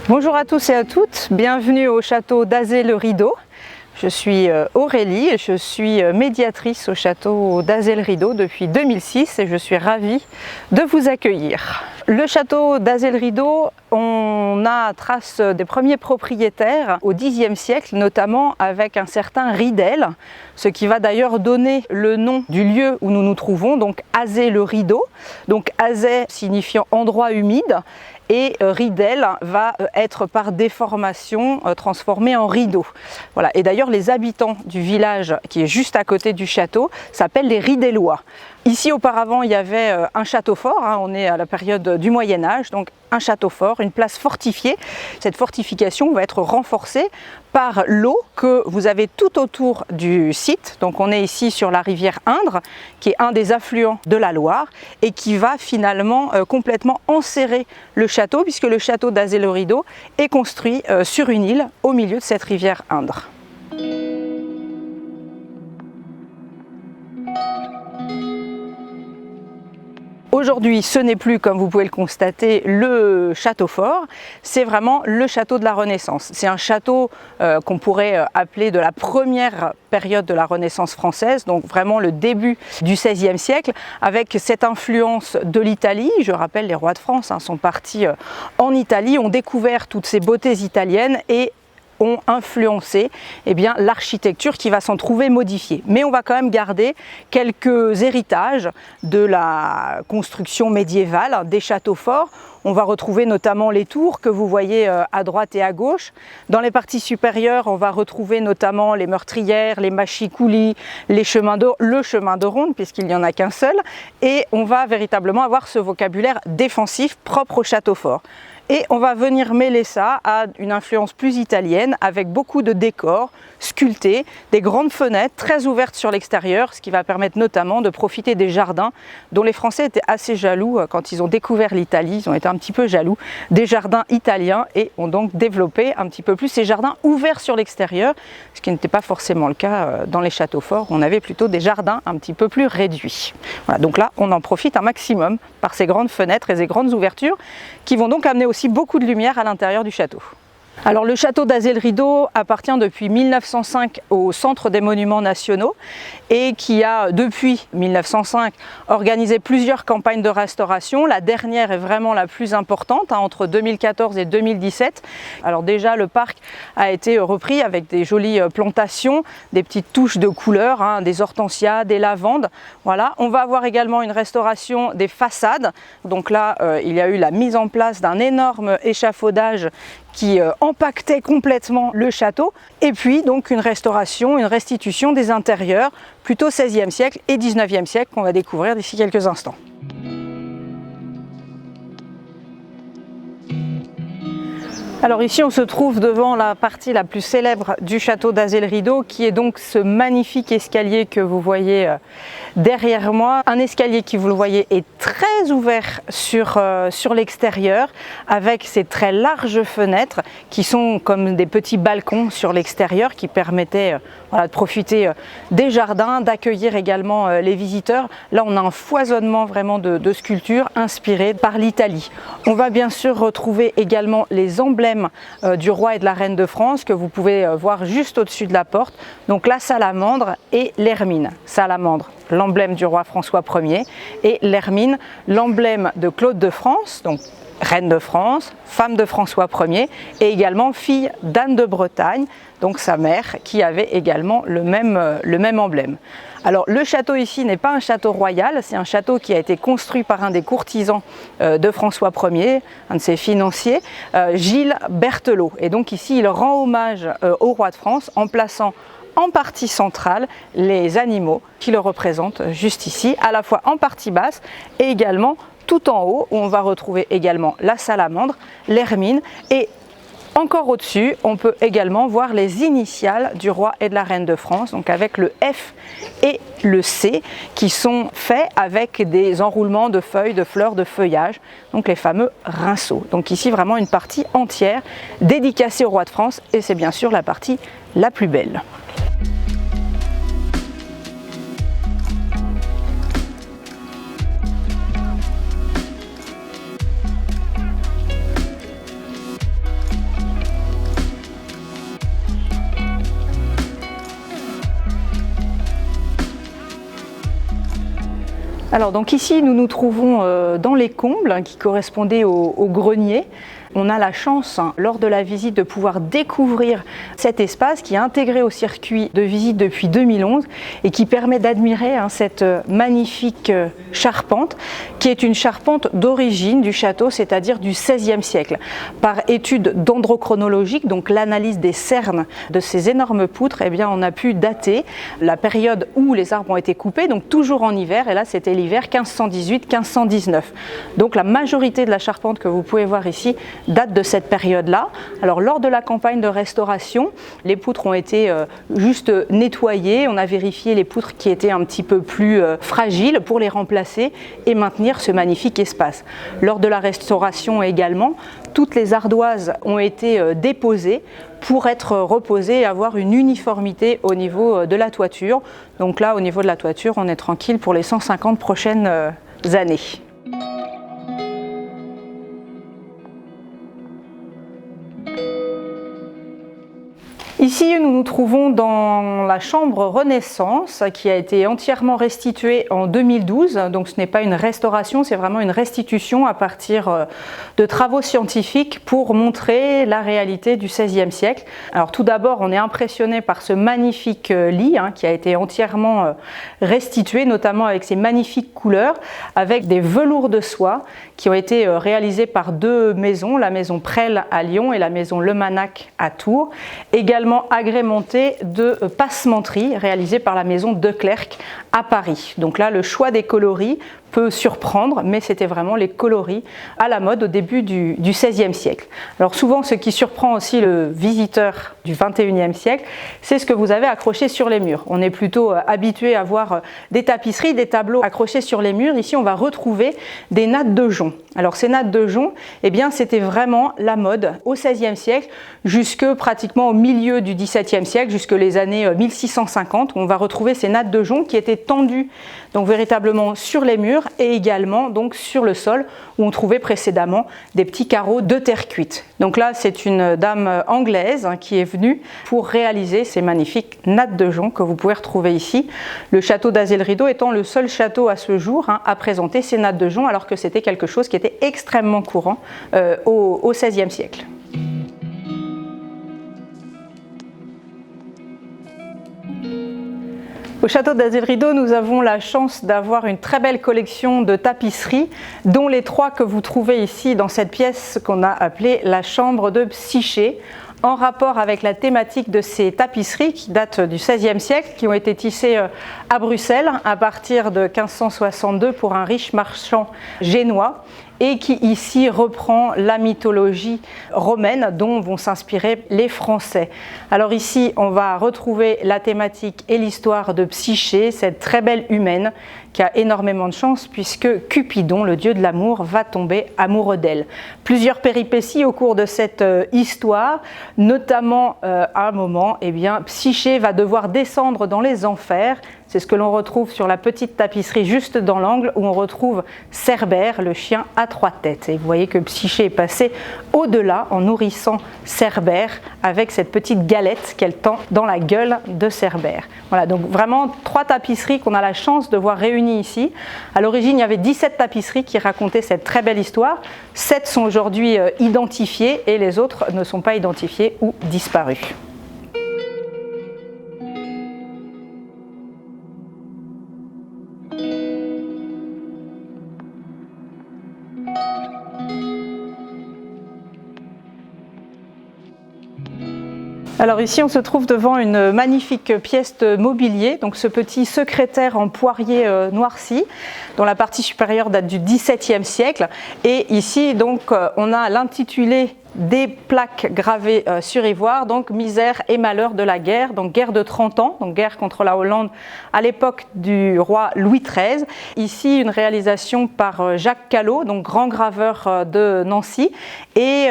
Bonjour à tous et à toutes, bienvenue au château d'Azay-le-Rideau. Je suis Aurélie et je suis médiatrice au château d'Azay-le-Rideau depuis 2006 et je suis ravie de vous accueillir. Le château d'Azay-le-Rideau, on a trace des premiers propriétaires au Xe siècle, notamment avec un certain Ridel, ce qui va d'ailleurs donner le nom du lieu où nous nous trouvons, donc Azay-le-Rideau. Donc Azay signifiant endroit humide. Et Ridel va être par déformation transformé en rideau. Voilà. Et d'ailleurs les habitants du village qui est juste à côté du château s'appellent les Ridellois. Ici auparavant il y avait un château fort, on est à la période du Moyen-Âge, donc un château fort, une place fortifiée. Cette fortification va être renforcée par l'eau que vous avez tout autour du site. Donc on est ici sur la rivière Indre, qui est un des affluents de la Loire et qui va finalement complètement enserrer le château, puisque le château d'Azay-le-Rideau est construit sur une île au milieu de cette rivière Indre. Aujourd'hui, ce n'est plus, comme vous pouvez le constater, le château fort, c'est vraiment le château de la Renaissance. C'est un château qu'on pourrait appeler de la première période de la Renaissance française, donc vraiment le début du XVIe siècle, avec cette influence de l'Italie. Je rappelle, les rois de France sont partis en Italie, ont découvert toutes ces beautés italiennes et ont influencé l'architecture qui va s'en trouver modifiée. Mais on va quand même garder quelques héritages de la construction médiévale, des châteaux forts. On va retrouver notamment les tours que vous voyez à droite et à gauche. Dans les parties supérieures, on va retrouver notamment les meurtrières, les mâchicoulis, le chemin de ronde, puisqu'il n'y en a qu'un seul. Et on va véritablement avoir ce vocabulaire défensif propre au château fort. Et on va venir mêler ça à une influence plus italienne avec beaucoup de décors sculptés, des grandes fenêtres très ouvertes sur l'extérieur, ce qui va permettre notamment de profiter des jardins dont les Français étaient assez jaloux quand ils ont découvert l'Italie. Ils ont été un petit peu jaloux des jardins italiens et ont donc développé un petit peu plus ces jardins ouverts sur l'extérieur, ce qui n'était pas forcément le cas dans les châteaux forts. On avait plutôt des jardins un petit peu plus réduits. Voilà, donc là, on en profite un maximum par ces grandes fenêtres et ces grandes ouvertures qui vont donc amener aussi beaucoup de lumière à l'intérieur du château. Alors le château d'Azay-le-Rideau appartient depuis 1905 au Centre des Monuments Nationaux et qui a depuis 1905 organisé plusieurs campagnes de restauration. La dernière est vraiment la plus importante, entre 2014 et 2017. Alors déjà le parc a été repris avec des jolies plantations, des petites touches de couleurs, des hortensias, des lavandes. Voilà. On va avoir également une restauration des façades. Donc là il y a eu la mise en place d'un énorme échafaudage qui empaquetait complètement le château, et puis donc une restauration, une restitution des intérieurs plutôt XVIe siècle et XIXe siècle qu'on va découvrir d'ici quelques instants. Alors ici on se trouve devant la partie la plus célèbre du château d'Azay-le-Rideau, qui est donc ce magnifique escalier que vous voyez derrière moi. Un escalier qui, vous le voyez, est très ouvert sur l'extérieur, avec ces très larges fenêtres qui sont comme des petits balcons sur l'extérieur qui permettaient de profiter des jardins, d'accueillir également les visiteurs. Là on a un foisonnement vraiment de sculptures inspirées par l'Italie. On va bien sûr retrouver également les emblèmes du roi et de la reine de France que vous pouvez voir juste au-dessus de la porte. Donc la salamandre et l'hermine. Salamandre, l'emblème du roi François Ier, et l'hermine, l'emblème de Claude de France, donc reine de France, femme de François Ier, et également fille d'Anne de Bretagne, donc sa mère, qui avait également le même emblème. Alors le château ici n'est pas un château royal, c'est un château qui a été construit par un des courtisans de François Ier, un de ses financiers, Gilles Berthelot. Et donc ici il rend hommage au roi de France en plaçant en partie centrale les animaux qui le représentent juste ici, à la fois en partie basse et également tout en haut, où on va retrouver également la salamandre, l'hermine, et encore au-dessus, on peut également voir les initiales du roi et de la reine de France, donc avec le F et le C, qui sont faits avec des enroulements de feuilles, de fleurs, de feuillage, donc les fameux rinceaux. Donc ici vraiment une partie entière dédicacée au roi de France, et c'est bien sûr la partie la plus belle. Alors donc ici nous nous trouvons dans les combles qui correspondaient au grenier. On a la chance, lors de la visite, de pouvoir découvrir cet espace qui est intégré au circuit de visite depuis 2011 et qui permet d'admirer cette magnifique charpente, qui est une charpente d'origine du château, c'est-à-dire du XVIe siècle. Par étude dendrochronologique, donc l'analyse des cernes de ces énormes poutres, eh bien, on a pu dater la période où les arbres ont été coupés, donc toujours en hiver, et là c'était l'hiver 1518-1519. Donc la majorité de la charpente que vous pouvez voir ici date de cette période-là. Alors lors de la campagne de restauration, les poutres ont été juste nettoyées, on a vérifié les poutres qui étaient un petit peu plus fragiles pour les remplacer et maintenir ce magnifique espace. Lors de la restauration également, toutes les ardoises ont été déposées pour être reposées et avoir une uniformité au niveau de la toiture. Donc là, au niveau de la toiture, on est tranquille pour les 150 prochaines années. Ici, nous nous trouvons dans la chambre Renaissance qui a été entièrement restituée en 2012. Donc ce n'est pas une restauration, c'est vraiment une restitution à partir de travaux scientifiques pour montrer la réalité du XVIe siècle. Alors tout d'abord, on est impressionné par ce magnifique lit qui a été entièrement restitué, notamment avec ses magnifiques couleurs, avec des velours de soie qui ont été réalisés par deux maisons, la maison Presles à Lyon et la maison Lemanac à Tours, également agrémenté de passementeries réalisées par la maison Declercq à Paris. Donc là, le choix des coloris peut surprendre, mais c'était vraiment les coloris à la mode au début du XVIe siècle. Alors souvent, ce qui surprend aussi le visiteur du XXIe siècle, c'est ce que vous avez accroché sur les murs. On est plutôt habitué à voir des tapisseries, des tableaux accrochés sur les murs. Ici, on va retrouver des nattes de jonc. Alors ces nattes de jonc, eh bien, c'était vraiment la mode au XVIe siècle, jusque pratiquement au milieu du XVIIe siècle, jusque les années 1650. On va retrouver ces nattes de jonc qui étaient tendues donc véritablement sur les murs et également donc sur le sol où on trouvait précédemment des petits carreaux de terre cuite. Donc là, c'est une dame anglaise qui est venue pour réaliser ces magnifiques nattes de jonc que vous pouvez retrouver ici. Le château d'Azay-le-Rideau étant le seul château à ce jour à présenter ces nattes de jonc, alors que c'était quelque chose qui était extrêmement courant au XVIe siècle. Au château d'Azay-le-Rideau, nous avons la chance d'avoir une très belle collection de tapisseries, dont les trois que vous trouvez ici dans cette pièce qu'on a appelée la chambre de Psyché, en rapport avec la thématique de ces tapisseries qui datent du XVIe siècle, qui ont été tissées à Bruxelles à partir de 1562 pour un riche marchand génois, et qui ici reprend la mythologie romaine dont vont s'inspirer les Français. Alors ici, on va retrouver la thématique et l'histoire de Psyché, cette très belle humaine qui a énormément de chance puisque Cupidon, le dieu de l'amour, va tomber amoureux d'elle. Plusieurs péripéties au cours de cette histoire, notamment à un moment, eh bien, Psyché va devoir descendre dans les enfers. C'est ce que l'on retrouve sur la petite tapisserie juste dans l'angle où on retrouve Cerbère, le chien à trois têtes. Et vous voyez que Psyché est passée au-delà en nourrissant Cerbère avec cette petite galette qu'elle tend dans la gueule de Cerbère. Voilà, donc vraiment trois tapisseries qu'on a la chance de voir réunies ici. À l'origine, il y avait 17 tapisseries qui racontaient cette très belle histoire. 7 sont aujourd'hui identifiées et les autres ne sont pas identifiées ou disparues. Alors ici, on se trouve devant une magnifique pièce de mobilier, donc ce petit secrétaire en poirier noirci, dont la partie supérieure date du XVIIe siècle. Et ici, donc, on a l'intitulé des plaques gravées sur ivoire, donc misère et malheur de la guerre, donc guerre de 30 ans, donc guerre contre la Hollande à l'époque du roi Louis XIII. Ici, une réalisation par Jacques Callot, donc grand graveur de Nancy, et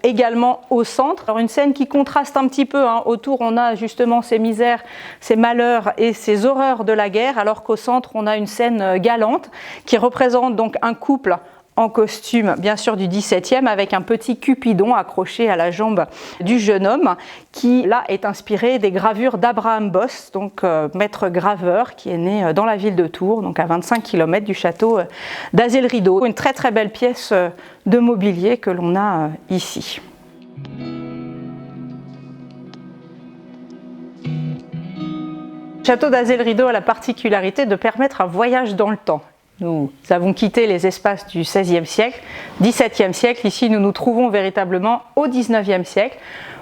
également au centre. Alors une scène qui contraste un petit peu, autour on a justement ces misères, ces malheurs et ces horreurs de la guerre, alors qu'au centre on a une scène galante qui représente donc un couple en costume, bien sûr du XVIIe, avec un petit cupidon accroché à la jambe du jeune homme, qui là est inspiré des gravures d'Abraham Bosse, donc maître graveur qui est né dans la ville de Tours, donc à 25 km du château d'Azay-le-Rideau. Une très très belle pièce de mobilier que l'on a ici. Le château d'Azay-le-Rideau a la particularité de permettre un voyage dans le temps. Nous avons quitté les espaces du XVIe siècle, XVIIe siècle. Ici, nous nous trouvons véritablement au XIXe siècle,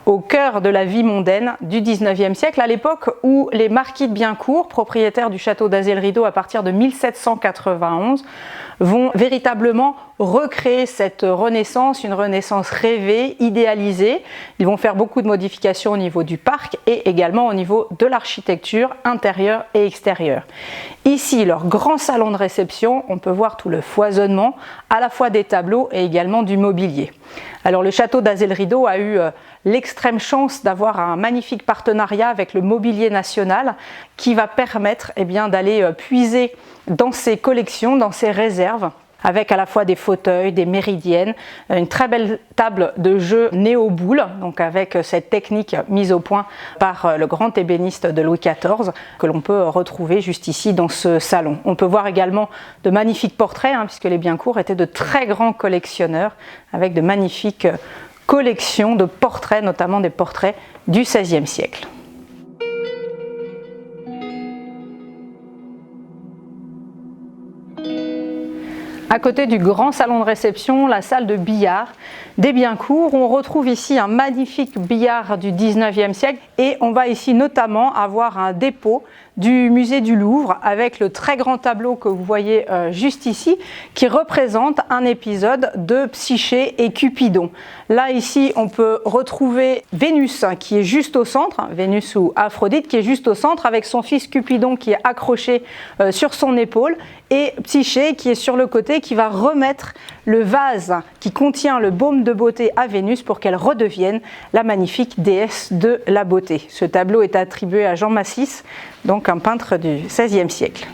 au cœur de la vie mondaine du XIXe siècle, à l'époque où les marquis de Biencourt, propriétaires du château d'Azay-le-Rideau à partir de 1791, vont véritablement recréer cette renaissance, une renaissance rêvée, idéalisée. Ils vont faire beaucoup de modifications au niveau du parc et également au niveau de l'architecture intérieure et extérieure. Ici, leur grand salon de réception, on peut voir tout le foisonnement, à la fois des tableaux et également du mobilier. Alors le château d'Azay-le-Rideau a eu l'extrême chance d'avoir un magnifique partenariat avec le Mobilier National qui va permettre d'aller puiser dans ses collections, dans ses réserves, avec à la fois des fauteuils, des méridiennes, une très belle table de jeu néo-boule, donc avec cette technique mise au point par le grand ébéniste de Louis XIV, que l'on peut retrouver juste ici dans ce salon. On peut voir également de magnifiques portraits, puisque les Biencourt étaient de très grands collectionneurs, avec de magnifiques collections de portraits, notamment des portraits du XVIe siècle. À côté du grand salon de réception, la salle de billard des Biencourt. On retrouve ici un magnifique billard du XIXe siècle et on va ici notamment avoir un dépôt du musée du Louvre avec le très grand tableau que vous voyez juste ici qui représente un épisode de Psyché et Cupidon. Là ici on peut retrouver Vénus qui est juste au centre, Vénus ou Aphrodite qui est juste au centre avec son fils Cupidon qui est accroché sur son épaule et Psyché qui est sur le côté qui va remettre le vase qui contient le baume de beauté à Vénus pour qu'elle redevienne la magnifique déesse de la beauté. Ce tableau est attribué à Jean Massis, donc un peintre du XVIe siècle.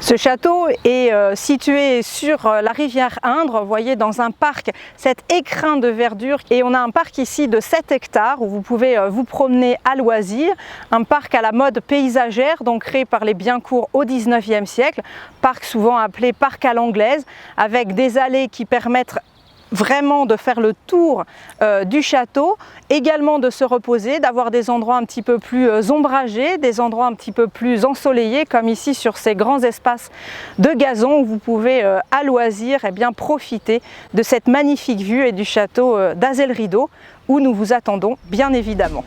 Ce château est situé sur la rivière Indre, vous voyez dans un parc, cet écrin de verdure, et on a un parc ici de 7 hectares où vous pouvez vous promener à loisir, un parc à la mode paysagère, donc créé par les Biencourt au XIXe siècle, parc souvent appelé parc à l'anglaise, avec des allées qui permettent vraiment de faire le tour du château, également de se reposer, d'avoir des endroits un petit peu plus ombragés, des endroits un petit peu plus ensoleillés comme ici sur ces grands espaces de gazon où vous pouvez à loisir profiter de cette magnifique vue et du château d'Azay-le-Rideau où nous vous attendons bien évidemment.